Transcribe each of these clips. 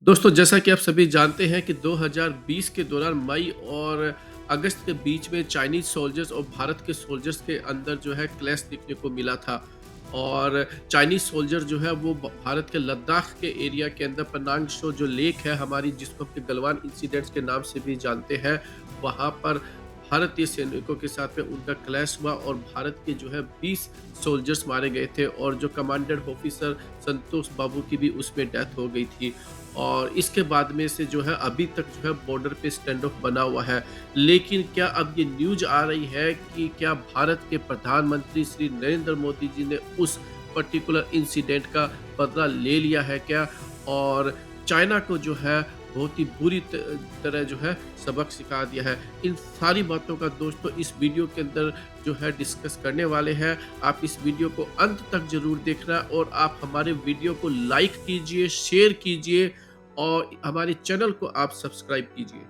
दोस्तों, जैसा कि आप सभी जानते हैं कि 2020 के दौरान मई और अगस्त के बीच में चाइनीज़ सोल्जर्स और भारत के सोल्जर्स के अंदर जो है क्लैश देखने को मिला था। और चाइनीज़ सोल्जर जो है वो भारत के लद्दाख के एरिया के अंदर पेनांग त्सो जो लेक है हमारी, जिसको हम गलवान इंसिडेंट्स के नाम से भी जानते हैं, वहाँ पर भारतीय सैनिकों के साथ में उनका क्लैश हुआ और भारत के जो है 20 सोल्जर्स मारे गए थे और जो कमांडेंट ऑफिसर संतोष बाबू की भी उसमें डेथ हो गई थी। और इसके बाद में से जो है अभी तक जो है बॉर्डर पे स्टैंड ऑफ बना हुआ है। लेकिन क्या अब ये न्यूज़ आ रही है कि क्या भारत के प्रधानमंत्री श्री नरेंद्र मोदी जी ने उस पर्टिकुलर इंसिडेंट का बदला ले लिया है क्या? और चाइना को जो है बहुत ही बुरी तरह जो है सबक सिखा दिया है। इन सारी बातों का दोस्तों इस वीडियो के अंदर जो है डिस्कस करने वाले हैं। आप इस वीडियो को अंत तक ज़रूर देखना और आप हमारे वीडियो को लाइक कीजिए, शेयर कीजिए और हमारे चैनल को आप सब्सक्राइब कीजिए।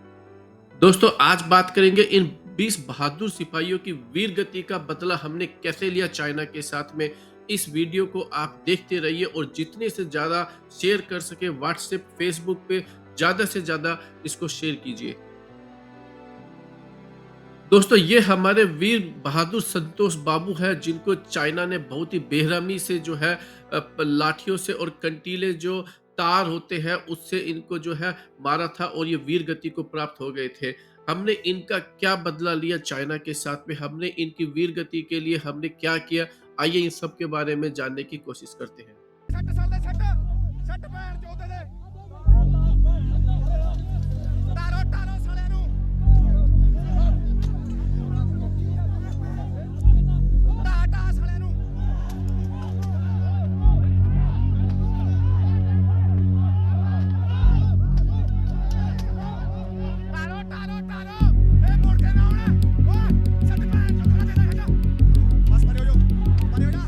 दोस्तों, आज बात करेंगे इन 20 बहादुर सिपाहियों की वीर गति का बदला हमने कैसे लिया चाइना के साथ में। इस वीडियो को आप देखते रहिए और जितने से ज़्यादा शेयर कर सके व्हाट्सएप, फेसबुक पे ज़्यादा से ज़्यादा इसको शेयर कीजिए। दोस्तों, ये हमारे वीर बहादुर संतोष बाबू है, जिनको चाइना ने बहुत ही बेरहमी से जो है लाठियों से और कंटीले जो तार होते हैं उससे इनको जो है मारा था और ये वीर गति को प्राप्त हो गए थे। हमने इनका क्या बदला लिया चाइना के साथ में, हमने इनकी वीर गति के लिए हमने क्या किया, आइए इन सब के बारे में जानने की कोशिश करते हैं। सट साल दे सट सट पैर चोदे दे टारो टारो साले नु टाटा साले नु टारो टारो टारो ए मुड़ के ना आना ओ सट पैर चोदे दे हटा बस परे हो जा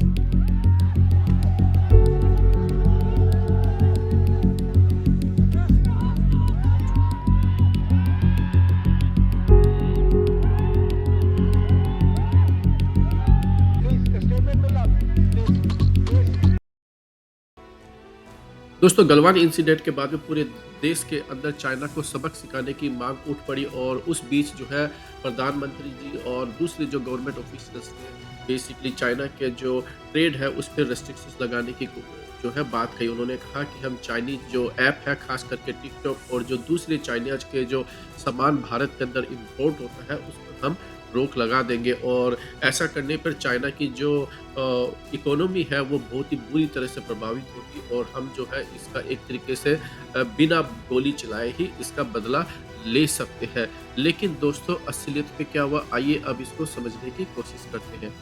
दोस्तों, गलवान इंसिडेंट के बाद में पूरे देश के अंदर चाइना को सबक सिखाने की मांग उठ पड़ी और उस बीच जो है प्रधानमंत्री जी और दूसरे जो गवर्नमेंट ऑफिसर्स ने बेसिकली चाइना के जो ट्रेड है उस पर रेस्ट्रिक्शंस लगाने की जो है बात कही। उन्होंने कहा कि हम चाइनीज जो ऐप है, खास करके टिकटॉक और जो दूसरे चाइनीज के जो सामान भारत के अंदर इम्पोर्ट होता है उस पर हम रोक लगा देंगे और ऐसा करने पर चाइना की जो इकोनॉमी है वो बहुत ही बुरी तरह से प्रभावित होगी और हम जो है इसका एक तरीके से बिना गोली चलाए ही इसका बदला ले सकते हैं। लेकिन दोस्तों, असलियत में क्या हुआ, आइए अब इसको समझने की कोशिश करते हैं।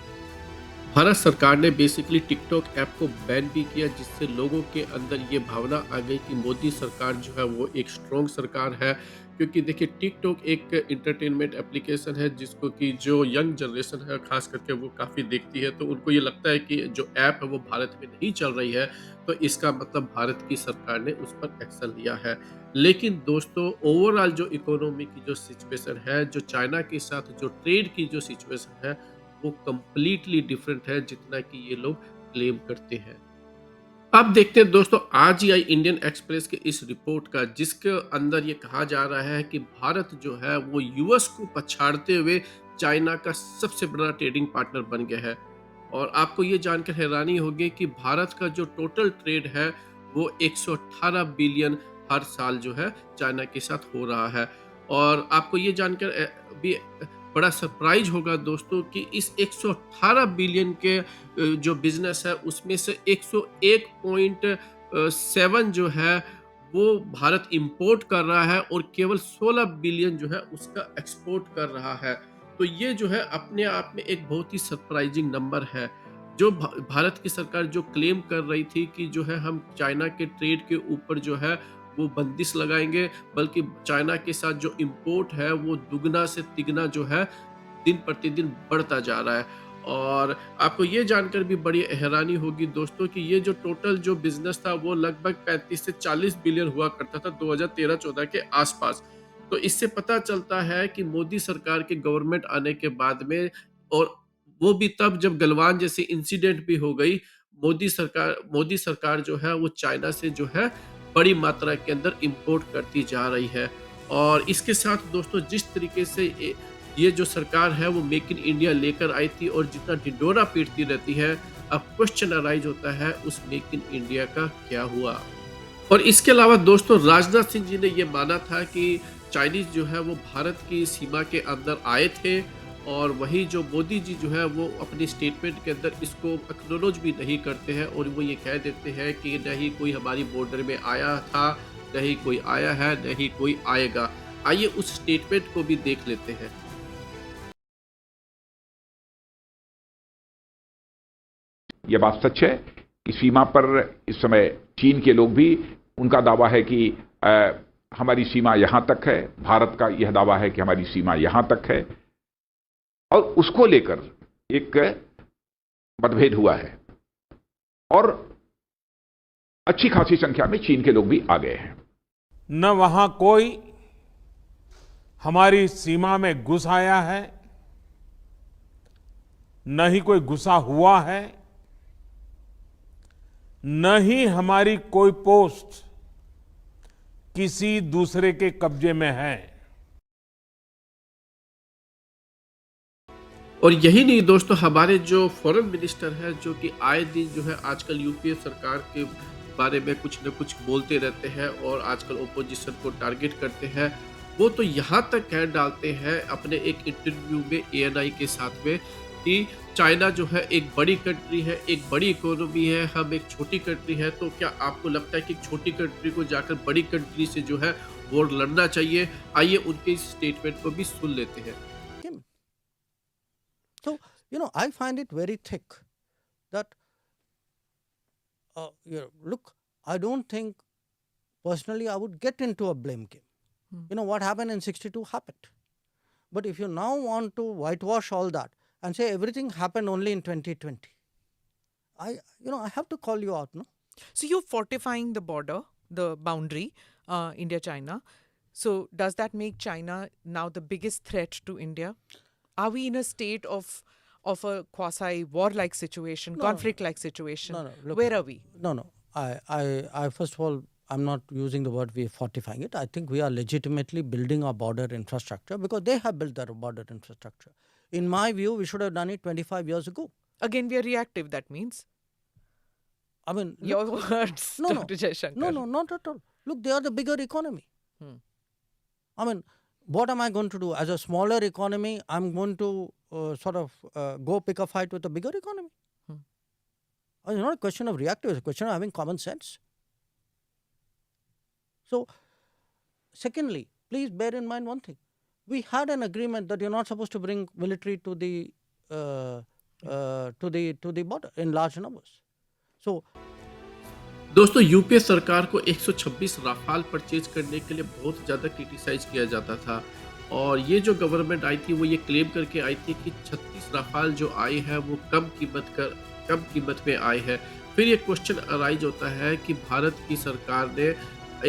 भारत सरकार ने बेसिकली टिकटॉक ऐप को बैन भी किया, जिससे लोगों के अंदर ये भावना आ गई कि मोदी सरकार जो है वो एक स्ट्रॉन्ग सरकार है। क्योंकि देखिए, टिकटॉक एक एंटरटेनमेंट एप्लीकेशन है जिसको कि जो यंग जनरेशन है खास करके वो काफ़ी देखती है, तो उनको ये लगता है कि जो ऐप है वो भारत में नहीं चल रही है, तो इसका मतलब भारत की सरकार ने उस पर एक्शन लिया है। लेकिन दोस्तों, ओवरऑल जो इकोनॉमी की जो सिचुएशन है, जो चाइना के साथ जो ट्रेड की जो सिचुएशन है, वो कंप्लीटली डिफरेंट है जितना कि ये लोग क्लेम करते हैं। अब देखते हैं दोस्तों, आज ही आई इंडियन एक्सप्रेस के इस रिपोर्ट का, जिसके अंदर ये कहा जा रहा है कि भारत जो है वो यूएस को पछाड़ते हुए चाइना का सबसे बड़ा ट्रेडिंग पार्टनर बन गया है। और आपको ये जानकर हैरानी होगी कि भारत का जो टोटल ट्रेड है वो 118 बिलियन हर साल जो है चाइना के साथ हो रहा है। और आपको ये जानकर भी बड़ा सरप्राइज होगा दोस्तों कि इस 118 बिलियन के जो बिजनेस है उसमें से 101.7 जो है वो भारत इंपोर्ट कर रहा है और केवल 16 बिलियन जो है उसका एक्सपोर्ट कर रहा है। तो ये जो है अपने आप में एक बहुत ही सरप्राइजिंग नंबर है। जो भारत की सरकार जो क्लेम कर रही थी कि जो है हम चाइना के ट्रेड के ऊपर जो है वो बंदिश लगाएंगे, बल्कि चाइना के साथ जो इंपोर्ट है वो दुगना से तिगना जो है दिन प्रतिदिन बढ़ता जा रहा है। और आपको ये जानकर भी बड़ी हैरानी होगी दोस्तों कि ये जो टोटल जो बिज़नेस था वो लगभग 35 से 40 बिलियन हुआ करता था 2013-14 के आसपास। तो इससे पता चलता है कि मोदी सरकार की गवर्नमेंट आने के बाद में, और वो भी तब जब गलवान जैसी इंसिडेंट भी हो गई, मोदी सरकार जो है वो चाइना से जो है बड़ी मात्रा के अंदर इम्पोर्ट करती जा रही है। और इसके साथ दोस्तों जिस तरीके से ये जो सरकार है वो मेक इन इंडिया लेकर आई थी और जितना ढिंढोरा पीटती रहती है, अब क्वेश्चन अराइज होता है उस मेक इन इंडिया का क्या हुआ। और इसके अलावा दोस्तों राजनाथ सिंह जी ने ये माना था कि चाइनीज जो है वो भारत की सीमा के अंदर आए थे, और वही जो मोदी जी जो है वो अपनी स्टेटमेंट के अंदर इसको एक्नॉलेज भी नहीं करते हैं और वो ये कह देते हैं कि नहीं कोई हमारी बॉर्डर में आया था, नहीं कोई आया है, नहीं कोई आएगा। आइए उस स्टेटमेंट को भी देख लेते हैं। यह बात सच है कि सीमा पर इस समय चीन के लोग भी, उनका दावा है कि हमारी सीमा यहां तक है, भारत का यह दावा है कि हमारी सीमा यहां तक है, और उसको लेकर एक मतभेद हुआ है और अच्छी खासी संख्या में चीन के लोग भी आ गए हैं। न वहां कोई हमारी सीमा में घुस आया है, न ही कोई घुसा हुआ है, न ही हमारी कोई पोस्ट किसी दूसरे के कब्जे में है। और यही नहीं दोस्तों, हमारे जो फॉरेन मिनिस्टर है जो कि आए दिन जो है आजकल यूपीए सरकार के बारे में कुछ न कुछ बोलते रहते हैं और आजकल ओपोजिशन को टारगेट करते हैं, वो तो यहाँ तक कह डालते हैं अपने एक इंटरव्यू में एएनआई के साथ में कि चाइना जो है एक बड़ी कंट्री है, एक बड़ी इकोनॉमी है, हम एक छोटी कंट्री है। तो क्या आपको लगता है कि छोटी कंट्री को जाकर बड़ी कंट्री से जो है वॉर लड़ना चाहिए? आइए उनके इस स्टेटमेंट को भी सुन लेते हैं। So, I find it very thick that, look, I don't think personally I would get into a blame game. What happened in 62 happened. But if you now want to whitewash all that and say everything happened only in 2020, I have to call you out, no? So you're fortifying the border, the boundary, India-China. So does that make China now the biggest threat to India? Are we in a state of a quasi-war-like situation, conflict-like situation? No. Look, where are we? No. I first of all, I'm not using the word we're fortifying it. I think we are legitimately building our border infrastructure because they have built their border infrastructure. In my view, we should have done it 25 years ago. Again, we are reactive, that means. I mean, Your words, Dr. Jaishankar. No, not at all. Look, they are the bigger economy. I mean, what am I going to do? As a smaller economy, I'm going to go pick a fight with a bigger economy. It's not a question of reactive, it's a question of having common sense. So, secondly, please bear in mind one thing. We had an agreement that you're not supposed to bring military to the border in large numbers. So, दोस्तों UPA सरकार को 126 Rafale purchase करने के लिए बहुत ज़्यादा criticise किया जाता था, और ये जो गवर्नमेंट आई थी वो ये क्लेम करके आई थी कि 36 राफाल जो आए हैं वो कम कीमत में आए हैं। फिर ये क्वेश्चन अराइज होता है कि भारत की सरकार ने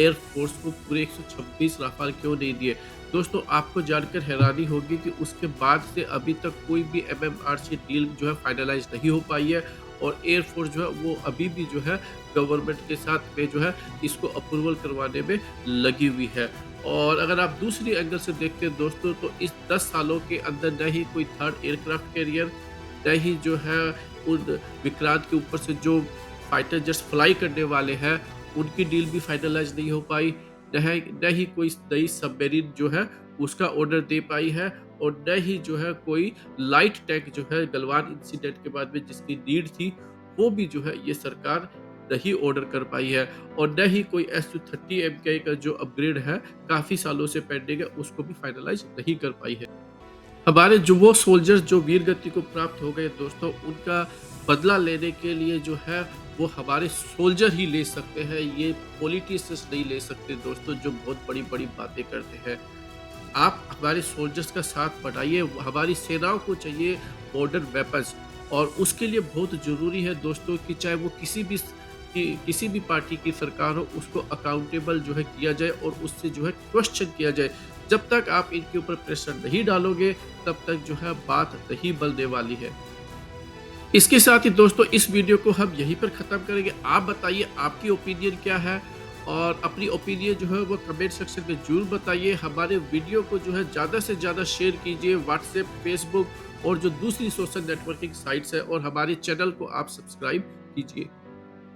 एयरफोर्स को पूरे 126 राफाल क्यों नहीं दिए। दोस्तों आपको जानकर हैरानी होगी कि उसके बाद से अभी तक कोई भी MMRC डील जो है फाइनलाइज नहीं हो पाई है, और एयरफोर्स जो है वो अभी भी जो है गवर्नमेंट के साथ में जो है इसको अप्रूवल करवाने में लगी हुई है। और अगर आप दूसरी एंगल से देखते हैं दोस्तों, तो इस 10 सालों के अंदर न ही कोई थर्ड एयरक्राफ्ट कैरियर, न ही जो है उन विक्रांत के ऊपर से जो फाइटर जेट्स फ्लाई करने वाले हैं उनकी डील भी फाइनलाइज नहीं हो पाई, न ही कोई नई सबमरीन जो है उसका ऑर्डर दे पाई है, और न ही जो है कोई लाइट टैंक जो है गलवान इंसिडेंट के बाद में जिसकी नीड थी वो भी जो है ये सरकार नहीं ऑर्डर कर पाई है, और न ही कोई Su-30 MKI का जो अपग्रेड है काफ़ी सालों से पेंडिंग है उसको भी फाइनलाइज नहीं कर पाई है। हमारे जो वो सोल्जर्स जो वीर गति को प्राप्त हो गए दोस्तों, उनका बदला लेने के लिए जो है वो हमारे सोल्जर ही ले सकते हैं, ये पॉलिटिशियंस नहीं ले सकते दोस्तों, जो बहुत बड़ी बड़ी बातें करते हैं। आप हमारे सोल्जर्स का साथ बढ़ाइए, हमारी सेनाओं को चाहिए मॉडर्न वेपन्स, और उसके लिए बहुत ज़रूरी है दोस्तों कि चाहे वो किसी भी पार्टी की सरकार हो उसको अकाउंटेबल जो है किया जाए और उससे जो है क्वेश्चन किया जाए। जब तक आप इनके ऊपर प्रेशर नहीं डालोगे तब तक जो है बात नहीं बनने वाली है। इसके साथ ही दोस्तों इस वीडियो को हम यहीं पर ख़त्म करेंगे। आप बताइए आपकी ओपिनियन क्या है, और अपनी ओपिनियन जो है वो कमेंट सेक्शन में ज़रूर बताइए। हमारे वीडियो को जो है ज़्यादा से ज़्यादा शेयर कीजिए व्हाट्सएप, फेसबुक और जो दूसरी सोशल नेटवर्किंग साइट्स है, और हमारे चैनल को आप सब्सक्राइब कीजिए।